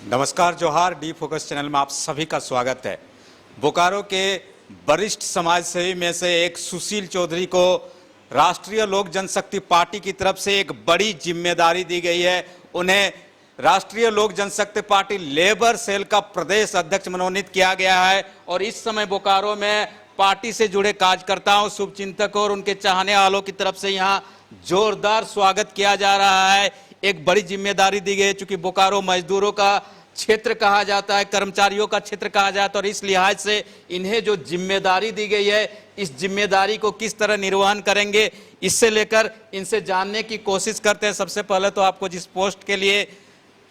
नमस्कार, जोहार। D focus channel में आप सभी का स्वागत है। बोकारो के वरिष्ठ समाजसेवी में से एक सुशील चौधरी को राष्ट्रीय लोक जनशक्ति पार्टी की तरफ से एक बड़ी जिम्मेदारी दी गई है। उन्हें राष्ट्रीय लोक जनशक्ति पार्टी लेबर सेल का प्रदेश अध्यक्ष मनोनीत किया गया है और इस समय बोकारो में पार्टी से जुड़े कार्यकर्ताओं, शुभचिंतकों और उनके चाहने वालों की तरफ से यहाँ जोरदार स्वागत किया जा रहा है। एक बड़ी जिम्मेदारी दी गई है, चूंकि बोकारो मजदूरों का क्षेत्र कहा जाता है, कर्मचारियों का क्षेत्र कहा जाता है और इस लिहाज से इन्हें जो जिम्मेदारी दी गई है, इस जिम्मेदारी को किस तरह निर्वहन करेंगे, इससे लेकर इनसे जानने की कोशिश करते हैं। सबसे पहले तो आपको जिस पोस्ट के लिए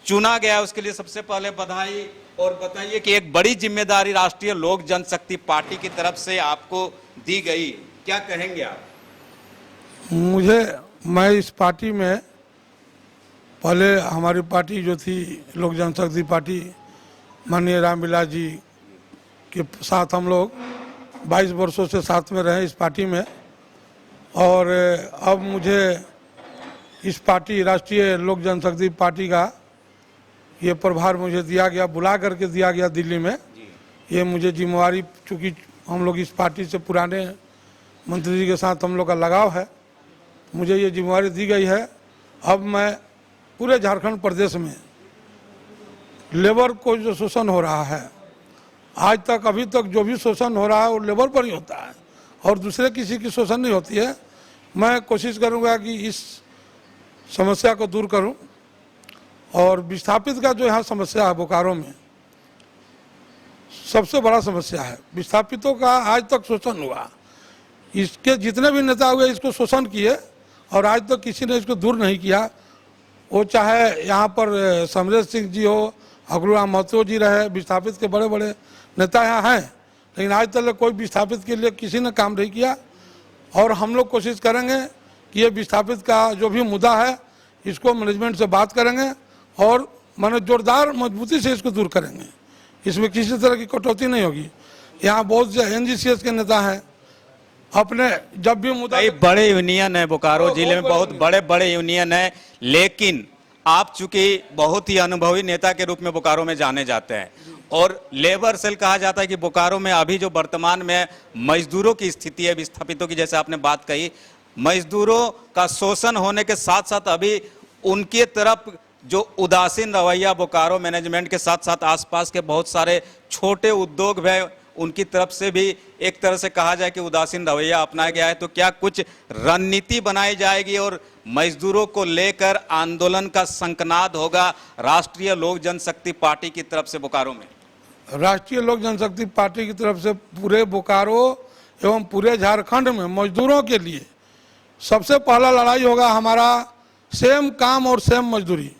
चुना गया है उसके लिए सबसे पहले बधाई। और बताइए कि एक बड़ी जिम्मेदारी राष्ट्रीय लोक जनशक्ति पार्टी की तरफ से आपको दी गई, क्या कहेंगे आप? मैं इस पार्टी में पहले हमारी पार्टी जो थी लोक जनशक्ति पार्टी, माननीय रामविलास जी के साथ हम लोग 22 वर्षों से साथ में रहे इस पार्टी में। और अब मुझे इस पार्टी राष्ट्रीय लोक जनशक्ति पार्टी का ये प्रभार मुझे दिया गया, बुला करके दिया गया दिल्ली में। ये मुझे जिम्मेवारी, चूँकि हम लोग इस पार्टी से पुराने मंत्री जी के साथ हम लोग का लगाव है, मुझे ये जिम्मेवारी दी गई है। अब मैं पूरे झारखंड प्रदेश में लेबर को जो शोषण हो रहा है, आज तक अभी तक जो भी शोषण हो रहा है वो लेबर पर ही होता है और दूसरे किसी की शोषण नहीं होती है। मैं कोशिश करूंगा कि इस समस्या को दूर करूं और विस्थापित का जो यहाँ समस्या है बोकारो में, सबसे बड़ा समस्या है। विस्थापितों का आज तक शोषण हुआ, इसके जितने भी नेता हुए इसको शोषण किए और आज तक किसी ने इसको दूर नहीं किया। वो चाहे यहाँ पर समरेश सिंह जी हो, अग्रवाल महतो जी रहे, विस्थापित के बड़े बड़े नेता यहाँ हैं, लेकिन आज तक कोई विस्थापित के लिए किसी ने काम नहीं किया। और हम लोग कोशिश करेंगे कि ये विस्थापित का जो भी मुद्दा है इसको मैनेजमेंट से बात करेंगे और माने जोरदार मजबूती से इसको दूर करेंगे। इसमें किसी तरह की कटौती नहीं होगी। यहाँ बहुत से NGCS के नेता हैं, अपने जब भी मुद्दा, बड़े यूनियन है बोकारो जिले में, बहुत बड़े बड़े यूनियन है, लेकिन आप चूंकि बहुत ही अनुभवी नेता के रूप में बोकारो में जाने जाते हैं और लेबर सेल कहा जाता है कि बोकारो में अभी जो वर्तमान में मजदूरों की स्थिति है, विस्थापितों की, जैसे आपने बात कही, मजदूरों का शोषण होने के साथ साथ अभी उनके तरफ जो उदासीन रवैया बोकारो मैनेजमेंट के साथ साथ आसपास के बहुत सारे छोटे उद्योग है, उनकी तरफ से भी एक तरह से कहा जाए कि उदासीन रवैया अपनाया गया है। तो क्या कुछ रणनीति बनाई जाएगी और मजदूरों को लेकर आंदोलन का संकनाद होगा राष्ट्रीय लोक जनशक्ति पार्टी की तरफ से बोकारो में? राष्ट्रीय लोक जनशक्ति पार्टी की तरफ से पूरे बोकारो एवं पूरे झारखंड में मजदूरों के लिए सबसे पहला लड़ाई होगा हमारा सेम काम और सेम मजदूरी।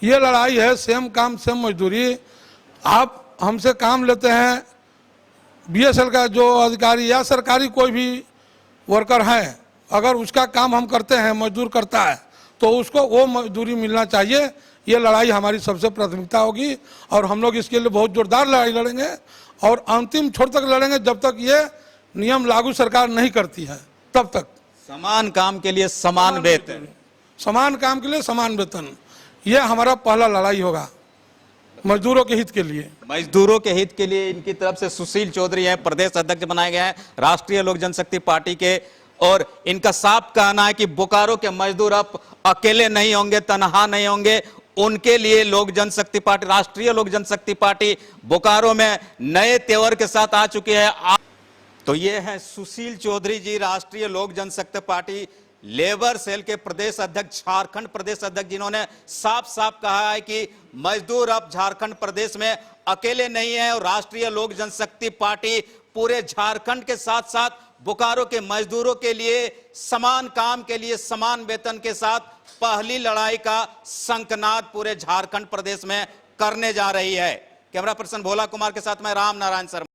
ये लड़ाई है, सेम काम सेम मजदूरी। आप हमसे काम लेते हैं, BSL का जो अधिकारी या सरकारी कोई भी वर्कर है, अगर उसका काम हम करते हैं, मजदूर करता है, तो उसको वो मजदूरी मिलना चाहिए। ये लड़ाई हमारी सबसे प्राथमिकता होगी और हम लोग इसके लिए बहुत जोरदार लड़ाई लड़ेंगे और अंतिम छोर तक लड़ेंगे जब तक ये नियम लागू सरकार नहीं करती है, तब तक। समान काम के लिए समान वेतन, समान काम के लिए समान वेतन, ये हमारा पहला लड़ाई होगा मजदूरों के हित के लिए। मजदूरों के हित के लिए इनकी तरफ से सुशील चौधरी हैं, प्रदेश अध्यक्ष बनाए गए हैं राष्ट्रीय लोक जनशक्ति पार्टी के, और इनका साफ कहना है कि बोकारो के मजदूर अब अकेले नहीं होंगे, तनहा नहीं होंगे। उनके लिए लोक जनशक्ति पार्टी, राष्ट्रीय लोक जनशक्ति पार्टी बोकारो में नए तेवर के साथ आ चुकी है। तो ये है सुशील चौधरी जी, राष्ट्रीय लोक जनशक्ति पार्टी लेबर सेल के प्रदेश अध्यक्ष, झारखंड प्रदेश अध्यक्ष, जिन्होंने साफ साफ कहा है कि मजदूर अब झारखंड प्रदेश में अकेले नहीं है और राष्ट्रीय लोक जनशक्ति पार्टी पूरे झारखंड के साथ साथ बोकारो के मजदूरों के लिए समान काम के लिए समान वेतन के साथ पहली लड़ाई का संकनाद पूरे झारखंड प्रदेश में करने जा रही है। कैमरा पर्सन भोला कुमार के साथ मैं राम नारायण शर्मा।